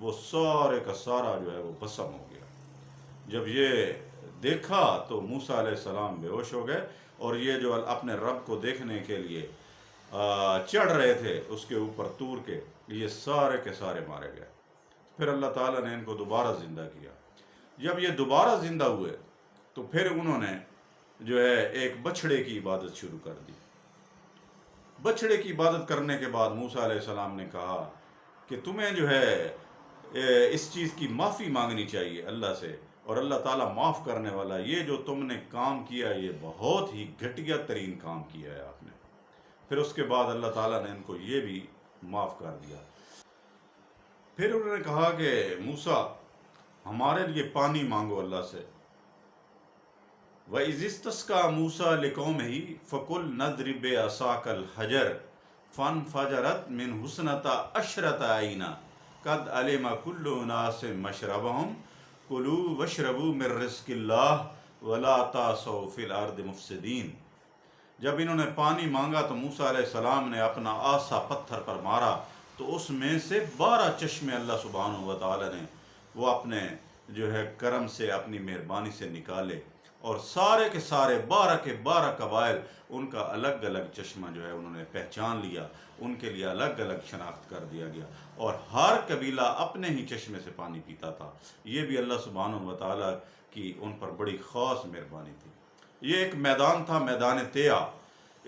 وہ سارے کا سارا جو ہے وہ بسم ہو گیا۔ جب یہ دیکھا تو موسیٰ علیہ السلام بے ہوش ہو گئے، اور یہ جو اپنے رب کو دیکھنے کے لیے چڑھ رہے تھے اس کے اوپر طور کے، یہ سارے کے سارے مارے گئے۔ پھر اللہ تعالیٰ نے ان کو دوبارہ زندہ کیا۔ جب یہ دوبارہ زندہ ہوئے تو پھر انہوں نے جو ہے ایک بچھڑے کی عبادت شروع کر دی۔ بچھڑے کی عبادت کرنے کے بعد موسیٰ علیہ السلام نے کہا کہ تمہیں جو ہے اس چیز کی معافی مانگنی چاہیے اللہ سے، اور اللہ تعالیٰ معاف کرنے والا۔ یہ جو تم نے کام کیا یہ بہت ہی گھٹیا ترین کام کیا ہے آپ نے۔ پھر اس کے بعد اللہ تعالیٰ نے ان کو یہ بھی معاف کر دیا۔ پھر انہوں نے کہا کہ موسیٰ ہمارے لیے پانی مانگو اللہ سے۔ وَإِذِ اسْتَسْقَىٰ مُوسَىٰ لِقَوْمِهِ فَقُلْ نَضْرِبْ بِعَصَاكَ الْحَجَرَ فَانْفَجَرَتْ مِنْهُ اثْنَتَا عَشْرَةَ عَيْنًا قَدْ عَلِمَ كُلُّ أُنَاسٍ مَشْرَبَهُمْ كُلُوا وَاشْرَبُوا مِن رِّزْقِ اللَّهِ وَلَا تَعْثَوْا فِي الْأَرْضِ مُفْسِدِينَ۔ جب انہوں نے پانی مانگا تو موسیٰ علیہ السلام نے اپنا عصا پتھر پر مارا تو اس میں سے 12 چشمے اللہ سبحانہ و تعالی نے وہ اپنے جو ہے کرم سے، اپنی مہربانی سے نکالے، اور سارے کے سارے 12 کے 12 قبائل ان کا الگ الگ چشمہ جو ہے انہوں نے پہچان لیا، ان کے لیے الگ الگ شناخت کر دیا گیا، اور ہر قبیلہ اپنے ہی چشمے سے پانی پیتا تھا۔ یہ بھی اللہ سبحانہ و تعالیٰ کی ان پر بڑی خاص مہربانی تھی۔ یہ ایک میدان تھا، میدان طیٰ۔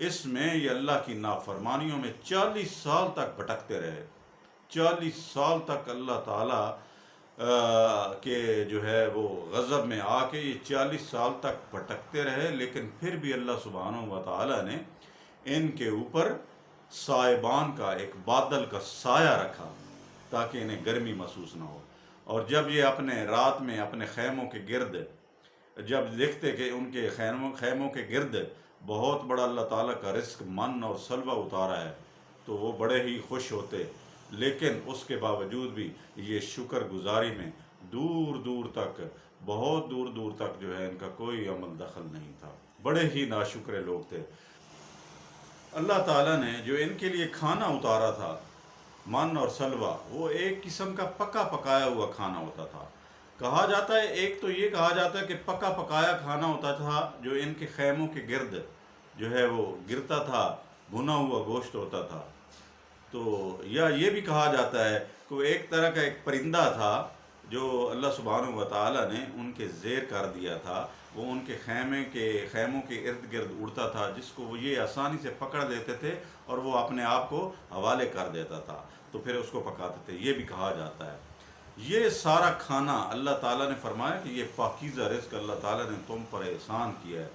اس میں یہ اللہ کی نافرمانیوں میں 40 سال تک بھٹکتے رہے۔ 40 سال تک اللہ تعالیٰ کہ جو ہے وہ غضب میں آ کے یہ 40 سال تک بھٹکتے رہے، لیکن پھر بھی اللہ سبحانہ و تعالیٰ نے ان کے اوپر سائبان کا، ایک بادل کا سایہ رکھا تاکہ انہیں گرمی محسوس نہ ہو۔ اور جب یہ اپنے رات میں اپنے خیموں کے گرد جب دیکھتے کہ ان کے خیموں کے گرد بہت بڑا اللہ تعالیٰ کا رزق من اور سلوہ اتارا ہے تو وہ بڑے ہی خوش ہوتے، لیکن اس کے باوجود بھی یہ شکر گزاری میں دور دور تک، بہت دور دور تک جو ہے ان کا کوئی عمل دخل نہیں تھا۔ بڑے ہی ناشکرے لوگ تھے۔ اللہ تعالیٰ نے جو ان کے لیے کھانا اتارا تھا، من اور سلوہ، وہ ایک قسم کا پکا پکایا ہوا کھانا ہوتا تھا۔ کہا جاتا ہے، ایک تو یہ کہا جاتا ہے کہ پکا پکایا کھانا ہوتا تھا جو ان کے خیموں کے گرد جو ہے وہ گرتا تھا، بھنا ہوا گوشت ہوتا تھا۔ تو یا یہ بھی کہا جاتا ہے کہ وہ ایک طرح کا ایک پرندہ تھا جو اللہ سبحانہ و تعالیٰ نے ان کے زیر کر دیا تھا، وہ ان کے خیموں کے ارد گرد اڑتا تھا، جس کو وہ یہ آسانی سے پکڑ لیتے تھے اور وہ اپنے آپ کو حوالے کر دیتا تھا، تو پھر اس کو پکاتے تھے۔ یہ بھی کہا جاتا ہے۔ یہ سارا کھانا اللہ تعالیٰ نے فرمایا کہ یہ پاکیزہ رزق اللہ تعالیٰ نے تم پر احسان کیا ہے،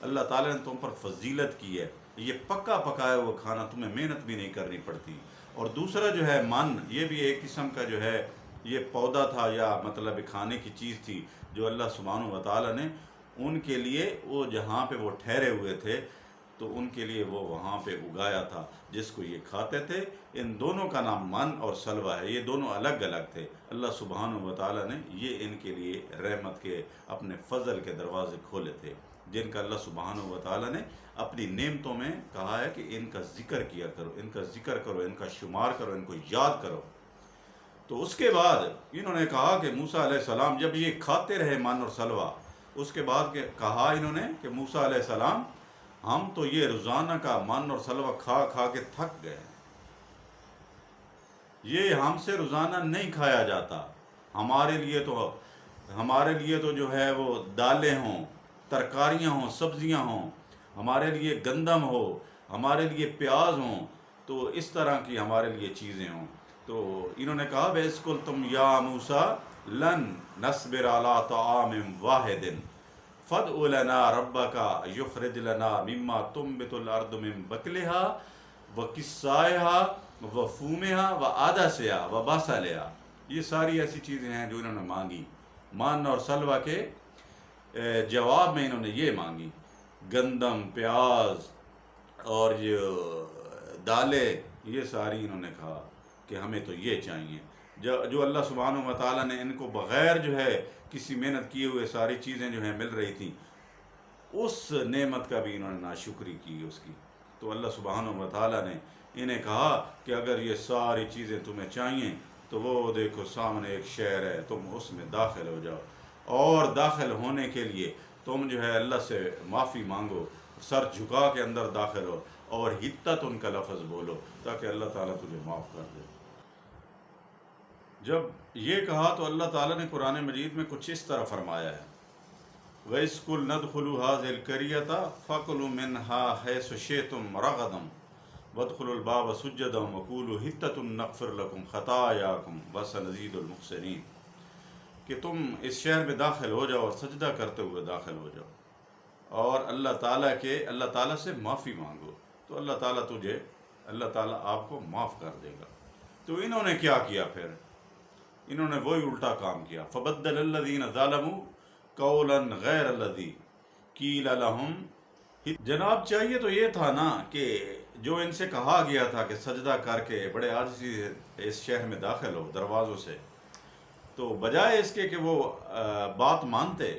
اللہ تعالیٰ نے تم پر فضیلت کی ہے۔ یہ پکا پکایا ہوا کھانا، تمہیں محنت بھی نہیں کرنی پڑتی۔ اور دوسرا جو ہے من، یہ بھی ایک قسم کا جو ہے یہ پودا تھا، یا مطلب کھانے کی چیز تھی جو اللہ سبحانہ و تعالیٰ نے ان کے لیے، وہ جہاں پہ وہ ٹھہرے ہوئے تھے تو ان کے لیے وہ وہاں پہ اگایا تھا، جس کو یہ کھاتے تھے۔ ان دونوں کا نام من اور سلوہ ہے، یہ دونوں الگ الگ تھے۔ اللہ سبحانہ و تعالیٰ نے یہ ان کے لیے رحمت کے، اپنے فضل کے دروازے کھولے تھے، جن کا اللہ سبحانہ و تعالیٰ نے اپنی نعمتوں میں کہا ہے کہ ان کا ذکر کیا کرو، ان کا ذکر کرو، ان کا شمار کرو، ان کو یاد کرو۔ تو اس کے بعد انہوں نے کہا کہ موسیٰ علیہ السلام جب یہ کھاتے رہے من اور سلوہ، اس کے بعد کہا انہوں نے کہ موسیٰ علیہ السلام، ہم تو یہ روزانہ کا من اور سلوہ کھا کھا کے تھک گئے، یہ ہم سے روزانہ نہیں کھایا جاتا۔ ہمارے لیے تو جو ہے وہ دالیں ہوں، ترکاریاں ہوں، سبزیاں ہوں، ہمارے لیے گندم ہو، ہمارے لیے پیاز ہوں، تو اس طرح کی ہمارے لیے چیزیں ہوں۔ تو انہوں نے کہا وَإِذْ قُلْتُمْ يَا مُوسَىٰ لَن نَصْبِرَ عَلَىٰ طَعَامٍ وَاحِدٍ فَادْعُ لَنَا رَبَّكَ يُخْرِجْ لَنَا مِمَّا تُنبِتُ الْأَرْضُ مِن بَقْلِهَا وَقِثَّائِهَا وَفُومِهَا وَعَدَسِهَا وَبَصَلِهَا۔ یہ ساری ایسی چیزیں ہیں جو انہوں نے مانگی۔ من اور سلوہ کے جواب میں انہوں نے یہ مانگی، گندم، پیاز اور جو دالیں، یہ ساری انہوں نے کہا کہ ہمیں تو یہ چاہیے۔ جو اللہ سبحانہ و تعالیٰ نے ان کو بغیر جو ہے کسی محنت کیے ہوئے ساری چیزیں جو ہیں مل رہی تھیں، اس نعمت کا بھی انہوں نے ناشکری کی اس کی۔ تو اللہ سبحانہ و تعالیٰ نے انہیں کہا کہ اگر یہ ساری چیزیں تمہیں چاہیے تو وہ دیکھو سامنے ایک شہر ہے، تم اس میں داخل ہو جاؤ، اور داخل ہونے کے لیے تم جو ہے اللہ سے معافی مانگو، سر جھکا کے اندر داخل ہو، اور حتت ان کا لفظ بولو تاکہ اللہ تعالیٰ تجھے معاف کر دے۔ جب یہ کہا تو اللہ تعالیٰ نے قرآن مجید میں کچھ اس طرح فرمایا ہے، وَإِذْ قُلْنَا ادْخُلُوا هَٰذِهِ الْقَرْيَةَ فَكُلُوا مِنْهَا حَيْثُ شِئْتُمْ رَغَدًا وَادْخُلُوا الْبَابَ سُجَّدًا وَقُولُوا حِطَّةٌ نَغْفِرْ لَكُمْ خَطَايَاكُمْ وَسَنَزِيدُ الْمُحْسِنِينَ کہ تم اس شہر میں داخل ہو جاؤ اور سجدہ کرتے ہوئے داخل ہو جاؤ، اور اللہ تعالیٰ سے معافی مانگو، تو اللہ تعالیٰ آپ کو معاف کر دے گا۔ تو انہوں نے کیا کیا؟ پھر انہوں نے وہی الٹا کام کیا، فَبَدَّلَ الَّذِينَ ظَلَمُوا قَوْلًا غَيْرَ الَّذِي قِيلَ لَهُمْ۔ جناب چاہیے تو یہ تھا نا کہ جو ان سے کہا گیا تھا کہ سجدہ کر کے بڑے عاجزی سے اس شہر میں داخل ہو دروازوں سے، تو بجائے اس کے کہ وہ بات مانتے،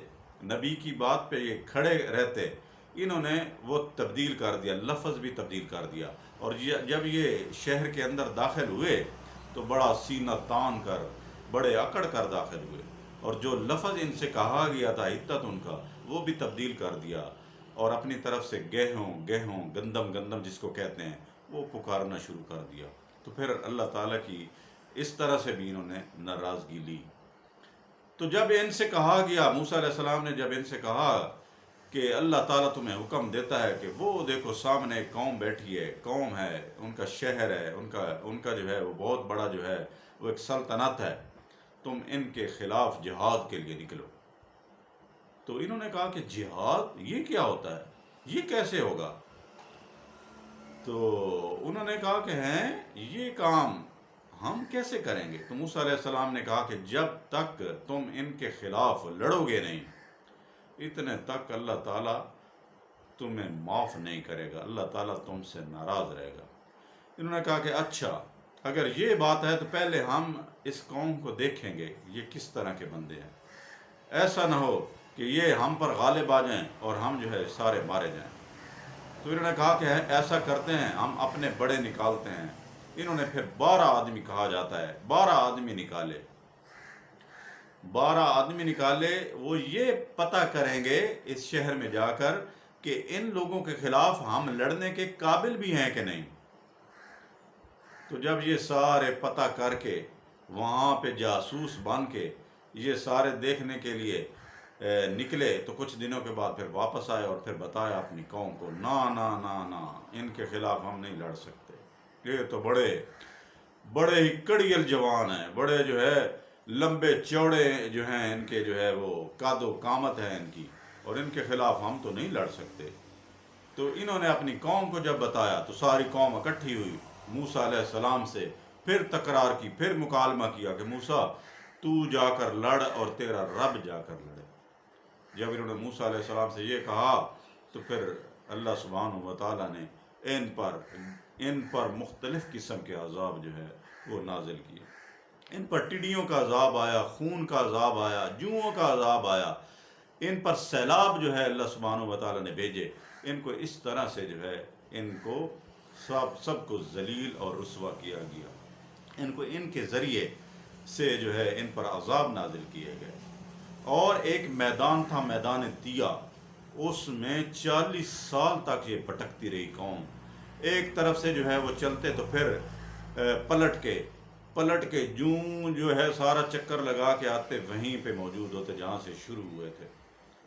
نبی کی بات پہ یہ کھڑے رہتے، انہوں نے وہ تبدیل کر دیا، لفظ بھی تبدیل کر دیا، اور جب یہ شہر کے اندر داخل ہوئے تو بڑا سینہ تان کر، بڑے اکڑ کر داخل ہوئے، اور جو لفظ ان سے کہا گیا تھا عدت ان کا، وہ بھی تبدیل کر دیا، اور اپنی طرف سے گہوں گندم جس کو کہتے ہیں وہ پکارنا شروع کر دیا۔ تو پھر اللہ تعالیٰ کی اس طرح سے بھی انہوں نے ناراضگی لی۔ تو جب ان سے کہا گیا، موسیٰ علیہ السلام نے جب ان سے کہا کہ اللہ تعالیٰ تمہیں حکم دیتا ہے کہ وہ دیکھو سامنے ایک قوم بیٹھی ہے، قوم ہے، ان کا شہر ہے، ان کا جو ہے وہ بہت بڑا جو ہے وہ ایک سلطنت ہے، تم ان کے خلاف جہاد کے لیے نکلو۔ تو انہوں نے کہا کہ جہاد یہ کیا ہوتا ہے، یہ کیسے ہوگا؟ تو انہوں نے کہا کہ یہ کام ہم کیسے کریں گے؟ تو موسیٰ علیہ السلام نے کہا کہ جب تک تم ان کے خلاف لڑو گے نہیں، اتنے تک اللہ تعالیٰ تمہیں معاف نہیں کرے گا، اللہ تعالیٰ تم سے ناراض رہے گا۔ انہوں نے کہا کہ اچھا اگر یہ بات ہے تو پہلے ہم اس قوم کو دیکھیں گے یہ کس طرح کے بندے ہیں، ایسا نہ ہو کہ یہ ہم پر غالب آ جائیں اور ہم جو ہے سارے مارے جائیں۔ تو انہوں نے کہا کہ ایسا کرتے ہیں، ہم اپنے بڑے نکالتے ہیں۔ انہوں نے پھر 12 آدمی کہا جاتا ہے، 12 آدمی نکالے، 12 آدمی نکالے، وہ یہ پتہ کریں گے اس شہر میں جا کر کہ ان لوگوں کے خلاف ہم لڑنے کے قابل بھی ہیں کہ نہیں۔ تو جب یہ سارے پتہ کر کے وہاں پہ جاسوس بن کے یہ سارے دیکھنے کے لیے نکلے، تو کچھ دنوں کے بعد پھر واپس آئے اور پھر بتایا اپنی قوم کو، نا ان کے خلاف ہم نہیں لڑ سکتے، یہ تو بڑے ہی کڑیل جوان ہیں، بڑے جو ہے لمبے چوڑے جو ہیں، ان کے جو ہے وہ قد و قامت ہے ان کی، اور ان کے خلاف ہم تو نہیں لڑ سکتے۔ تو انہوں نے اپنی قوم کو جب بتایا تو ساری قوم اکٹھی ہوئی موسیٰ علیہ السلام سے، پھر تکرار کی، پھر مکالمہ کیا کہ موسیٰ تو جا کر لڑ اور تیرا رب جا کر لڑے۔ جب انہوں نے موسیٰ علیہ السلام سے یہ کہا تو پھر اللہ سبحانہ و تعالیٰ نے ان پر مختلف قسم کے عذاب جو ہے وہ نازل کیے۔ ان پر ٹڈیوں کا عذاب آیا، خون کا عذاب آیا، جوؤں کا عذاب آیا، ان پر سیلاب جو ہے اللہ سبحانہ و تعالیٰ نے بھیجے، ان کو اس طرح سے جو ہے ان کو سب کو ذلیل اور رسوا کیا گیا، ان کو ان کے ذریعے سے جو ہے ان پر عذاب نازل کیے گئے۔ اور ایک میدان تھا، میدان تیا، اس میں 40 سال تک یہ بھٹکتی رہی قوم، ایک طرف سے جو ہے وہ چلتے تو پھر پلٹ کے جو ہے سارا چکر لگا کے آتے وہیں پہ موجود ہوتے جہاں سے شروع ہوئے تھے۔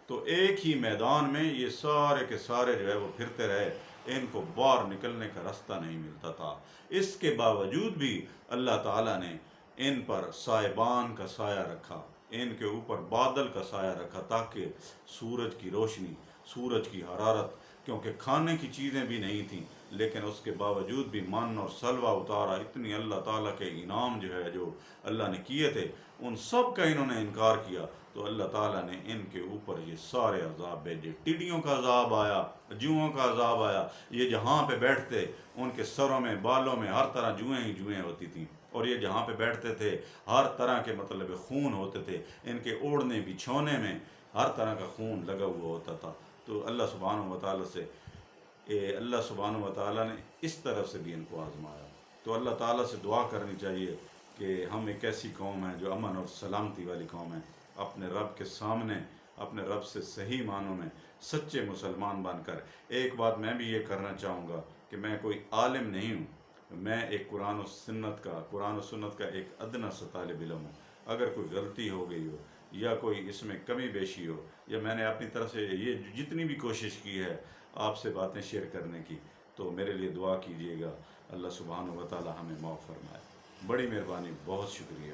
تو ایک ہی میدان میں یہ سارے کے سارے جو ہے وہ پھرتے رہے، ان کو باہر نکلنے کا راستہ نہیں ملتا تھا۔ اس کے باوجود بھی اللہ تعالیٰ نے ان پر سائبان کا سایہ رکھا، ان کے اوپر بادل کا سایہ رکھا، تاکہ سورج کی روشنی، سورج کی حرارت، کیونکہ کھانے کی چیزیں بھی نہیں تھیں، لیکن اس کے باوجود بھی من اور سلوہ اتارا، اتنی اللہ تعالیٰ کے انعام جو ہے جو اللہ نے کیے تھے ان سب کا انہوں نے انکار کیا، تو اللہ تعالیٰ نے ان کے اوپر یہ سارے عذاب بھیجے۔ ٹڈیوں کا عذاب آیا، جوؤں کا عذاب آیا، یہ جہاں پہ بیٹھتے ان کے سروں میں، بالوں میں ہر طرح جوئیں ہی جوئیں ہوتی تھیں، اور یہ جہاں پہ بیٹھتے تھے ہر طرح کے مطلب خون ہوتے تھے، ان کے اوڑھنے بچھونے میں ہر طرح کا خون لگا ہوا ہوتا تھا۔ تو اللہ سبحانہ و تعالیٰ نے اس طرف سے بھی ان کو آزمایا۔ تو اللہ تعالیٰ سے دعا کرنی چاہیے کہ ہم ایک ایسی قوم ہے جو امن اور سلامتی والی قوم ہے، اپنے رب کے سامنے اپنے رب سے صحیح معنوں میں سچے مسلمان بن کر۔ ایک بات میں بھی یہ کرنا چاہوں گا کہ میں کوئی عالم نہیں ہوں، میں ایک قرآن و سنت کا ایک ادنیٰ سا طالب علم ہوں۔ اگر کوئی غلطی ہو گئی ہو یا کوئی اس میں کمی بیشی ہو، یا میں نے اپنی طرف سے یہ جتنی بھی کوشش کی ہے آپ سے باتیں شیئر کرنے کی، تو میرے لیے دعا کیجیے گا، اللہ سبحانہ و تعالی ہمیں معاف فرمائے۔ بڑی مہربانی، بہت شکریہ۔